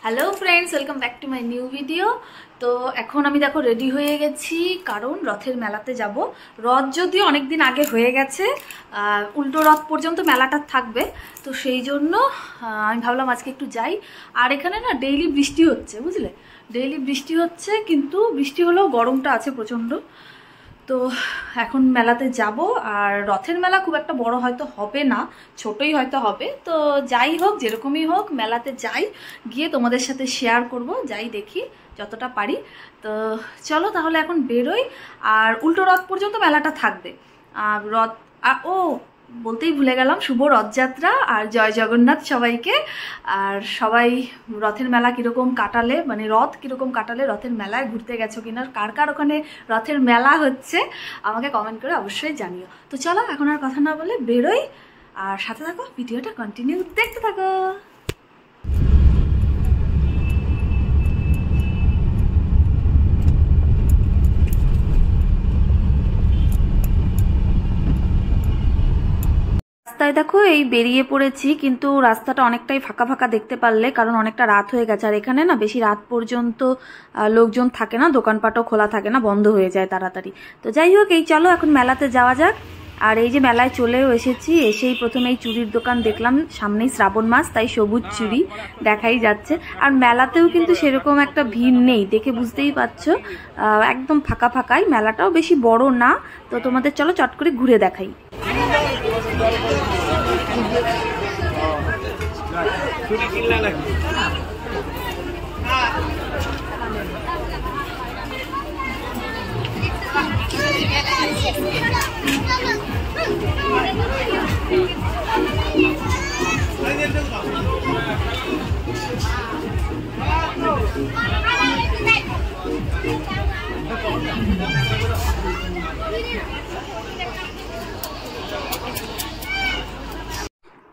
Hello friends, welcome back to my new video. তো এখন আমি দেখো রেডি হয়ে গেছি, কারণ রথের মেলাতে যাব। রথ যদিও অনেক দিন আগে হয়ে গেছে, উল্টো রথ পর্যন্ত মেলাটা থাকবে, তো সেই জন্য আমি ভাবলাম আজকে একটু যাই। আর এখানে না ডেইলি বৃষ্টি হচ্ছে, বুঝলে, ডেইলি বৃষ্টি হচ্ছে, কিন্তু বৃষ্টি হলেও গরমটা আছে প্রচণ্ড। তো এখন মেলাতে যাব। আর রথের মেলা খুব একটা বড় হয়তো হবে না, ছোটই হয়তো হবে। তো যাই হোক, যেরকমই হোক, মেলাতে যাই, গিয়ে তোমাদের সাথে শেয়ার করব, যাই দেখি যতটা পারি। তো চলো তাহলে এখন বেরোই। আর উল্টো রথ পর্যন্ত মেলাটা থাকবে। আর রথ ও বলতেই ভুলে গেলাম, শুভ রথযাত্রা আর জয় জগন্নাথ সবাইকে। আর সবাই রথের মেলা কীরকম কাটালে, মানে রথ কীরকম কাটালে, রথের মেলায় ঘুরতে গেছো কিনা, কার কার ওখানে রথের মেলা হচ্ছে আমাকে কমেন্ট করে অবশ্যই জানিও। তো চলো এখন আর কথা না বলে বেরোই, আর সাথে থাকো, ভিডিওটা কন্টিনিউ দেখতে থাকো। রাস্তায় দেখো এই বেরিয়ে পড়েছি, কিন্তু রাস্তাটা অনেকটাই ফাঁকা ফাঁকা দেখতে পারলে, কারণ অনেকটা রাত হয়ে গেছে। আর এখানে না বেশি রাত পর্যন্ত লোকজন থাকে না, দোকানপাটও খোলা থাকে না, বন্ধ হয়ে যায় তাড়াতাড়ি। তো যাই হোক, এই চলো এখন মেলাতে যাওয়া যাক। আর এই যে মেলায় চলেও এসেছি, এসেই প্রথমে এই চুড়ির দোকান দেখলাম, সামনেই শ্রাবণ মাস, তাই সবুজ চুড়ি দেখাই যাচ্ছে। আর মেলাতেও কিন্তু সেরকম একটা ভিড় নেই, দেখে বুঝতেই পারছো, একদম ফাঁকা ফাঁকাই। মেলাটাও বেশি বড় না। তো তোমাদের চলো চট করে ঘুরে দেখাই।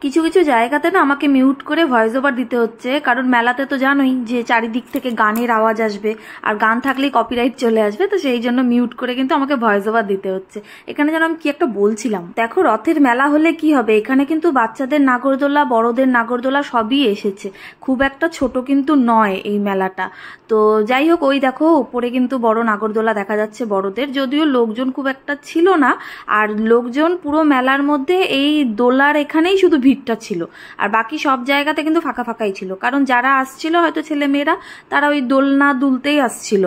কিছু কিছু জায়গাতে না আমাকে মিউট করে ভয়েস ওভার দিতে হচ্ছে, কারণ মেলাতে তো জানোই যে চারিদিক থেকে গানের আওয়াজ আসবে, আর গান থাকলেই কপিরাইট চলে আসবে। তো সেই জন্য মিউট করে কিন্তু আমাকে ভয়েস ওভার দিতে হচ্ছে। এখানে যেন আমি কি একটা বলছিলাম, দেখো রথের মেলা হলে কি হবে, এখানে কিন্তু বাচ্চাদের নাগরদোলা, বড়দের নাগরদোলা সবই এসেছে, খুব একটা ছোট কিন্তু নয় এই মেলাটা। তো যাই হোক, ওই দেখো ওপরে কিন্তু বড় নাগরদোলা দেখা যাচ্ছে বড়দের, যদিও লোকজন খুব একটা ছিল না। আর লোকজন পুরো মেলার মধ্যে এই দোলার এখানেই শুধু ভিড়টা ছিল, আর বাকি সব জায়গাতে কিন্তু ফাঁকা ফাঁকাই ছিল, কারণ যারা আসছিল হয়তো ছেলে মেয়েরা, তারা ওই দোলনা দুলতেই আসছিল।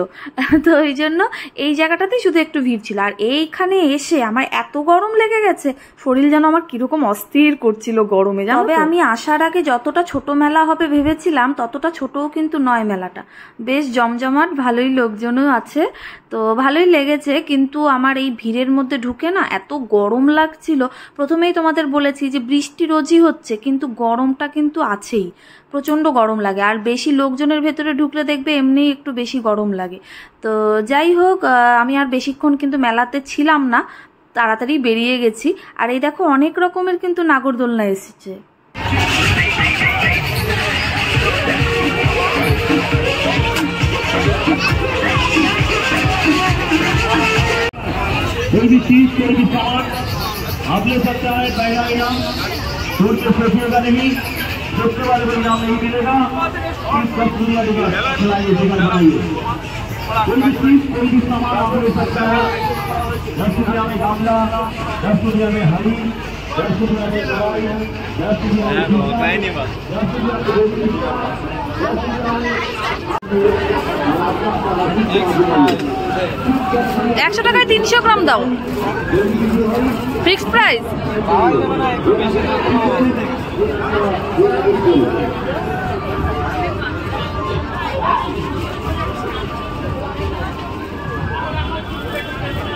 তো ওই জন্য এই জায়গাটাতেই শুধু একটু ভিড় ছিল। আর এইখানে এসে আমার এত গরম লেগে গেছে, শরীর যেন আমার কিরকম অস্থির করছিল গরমে। তবে আমি আসার আগে যতটা ছোট মেলা হবে ভেবেছিলাম, ততটা ছোটও কিন্তু নয় মেলাটা, বেশ জমজমাট, ভালোই লোকজনও আছে। তো ভালোই লেগেছে, কিন্তু আমার এই ভিড়ের মধ্যে ঢুকে না এত গরম লাগছিল। প্রথমেই তোমাদের বলেছি যে বৃষ্টি রোজই হচ্ছে, কিন্তু গরমটা কিন্তু আছেই, প্রচণ্ড গরম লাগে। আর বেশি লোকজনের ভেতরে ঢুকলে দেখবে এমনিই একটু বেশি গরম লাগে। তো যাই হোক, আমি আর বেশিক্ষণ কিন্তু মেলাতে ছিলাম না, তাড়াতাড়ি বেরিয়ে গেছি। আর এই দেখো অনেক রকমের কিন্তু নাগরদোলনা এসেছে। कोई भी चीज, कोई भी सामान आप ले सकता है, पहला इनाम दूर से सोचिएगा नहीं, दूसरे वाले को इनाम नहीं मिलेगा। चलाइए, बनाइए, कोई भी चीज, कोई भी सामान आप ले सकता है। 10 रुपया में गामला, 10 रुपया में हरी, 10 रुपया में दवाई, 10 रुपया में 100 টাকায় 300 গ্রাম দাও, ফিক্সড প্রাইস।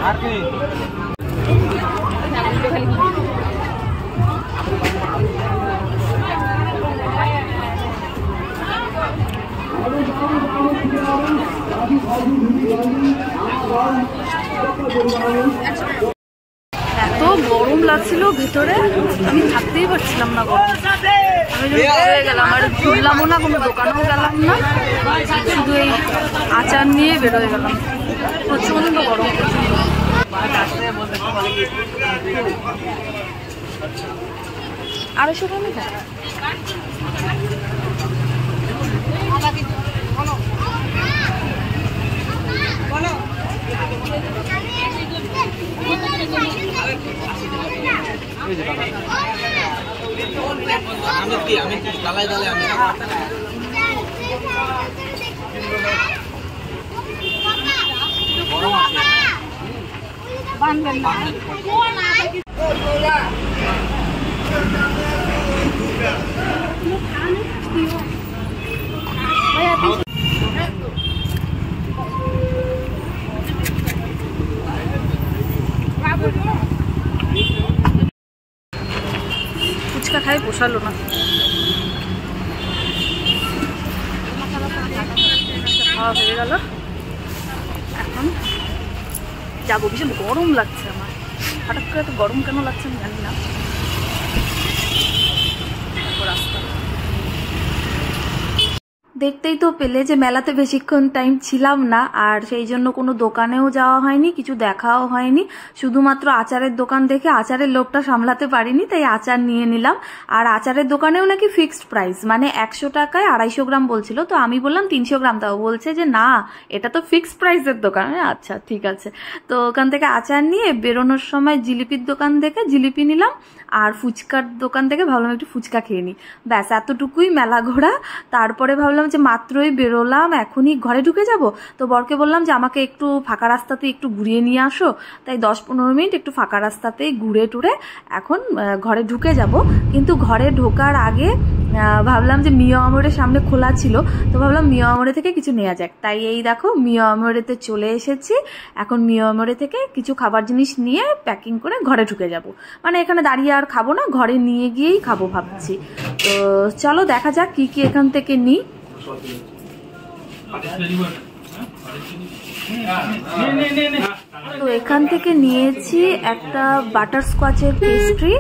আর কি এত গরম লাগছিল ভেতরে, আমি থাকতেই পারছিলাম না গরম। আমি যখন বেরিয়ে গেলাম, আর ঘুরলামও না, কোনো দোকানেও গেলাম না, শুধু এই আচার নিয়ে বেরোয় গেলাম। প্রচন্ড গরম। 250 গ্রামই দেয়। ফুচকা খাই পোষালো না, খাওয়া হয়ে গেল। এখন যাবো, ভীষণ গরম লাগছে আমার, হঠাৎ করে এত গরম কেন লাগছে আমি জানি না। রাস্তা দেখতেই তো পেলে যে মেলাতে বেশিক্ষণ টাইম ছিলাম না, আর সেই জন্য কোনো দোকানেও যাওয়া হয়নি, কিছু দেখাও হয়নি। শুধুমাত্র আচারের দোকান দেখে আচারের লোভটা সামলাতে পারিনি, তাই আচার নিয়ে নিলাম। আর আচারের দোকানেও নাকি ফিক্সড প্রাইস, মানে 100 টাকায় 250 গ্রাম বলছিল। তো আমি বললাম 300 গ্রাম দাও, বলছে যে না এটা তো ফিক্সড প্রাইসের দোকান। আচ্ছা ঠিক আছে। তো ওখান থেকে আচার নিয়ে বেরোনোর সময় জিলিপির দোকান দেখে জিলিপি নিলাম, আর ফুচকার দোকান থেকে ভাবলাম একটু ফুচকা খেয়ে নিই। ব্যাস এতটুকুই মেলা ঘোরা। তারপরে ভাবলাম যে মাত্রই বেরোলাম, এখনই ঘরে ঢুকে যাব। তো বরকে বললাম যে আমাকে একটু ফাঁকা রাস্তাতে একটু ঘুরিয়ে নিয়ে আসো, তাই 10-15 মিনিট একটু ফাঁকা রাস্তাতেই ঘুরে টুরে এখন ঘরে ঢুকে যাব। কিন্তু ঘরে ঢোকার আগে ভাবলাম যে মিও আমরের সামনে খোলা ছিল, তো ভাবলাম মিও আমরে থেকে কিছু নেওয়া যাক। তাই এই দেখো মিও আমরেতে চলে এসেছি। এখন মিও আমরে থেকে কিছু খাবার জিনিস নিয়ে প্যাকিং করে ঘরে ঢুকে যাব। মানে এখানে দাঁড়িয়ে আর খাবো না, ঘরে নিয়ে গিয়েই খাবো ভাবছি। তো চলো দেখা যাক কি কি এখান থেকে নিই। তো এখান থেকে নিয়েছি একটা বাটারস্কচের পেস্ট্রি,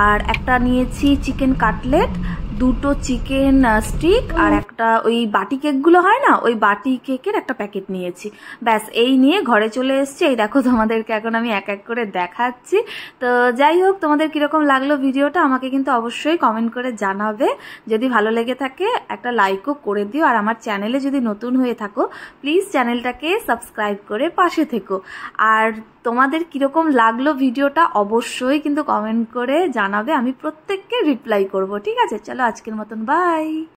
আর একটা নিয়েছি চিকেন কাটলেট, 2টো চিকেন স্টিক, আর একটা ওই বাটি কেকগুলো হয় না, ওই বাটি কেকের একটা প্যাকেট নিয়েছি। ব্যাস এই নিয়ে ঘরে চলে এসেছি। এই দেখো তোমাদেরকে এখন আমি এক এক করে দেখাচ্ছি। তো যাই হোক, তোমাদের কিরকম লাগলো ভিডিওটা আমাকে কিন্তু অবশ্যই কমেন্ট করে জানাবে। যদি ভালো লেগে থাকে একটা লাইকও করে দিও, আর আমার চ্যানেলে যদি নতুন হয়ে থাকো প্লিজ চ্যানেলটাকে সাবস্ক্রাইব করে পাশে থেকো। আর তোমাদের কিরকম লাগলো ভিডিওটা অবশ্যই কিন্তু কমেন্ট করে জানাবে, আমি প্রত্যেককে রিপ্লাই করব। ঠিক আছে, চলো আজকের মতন বাই।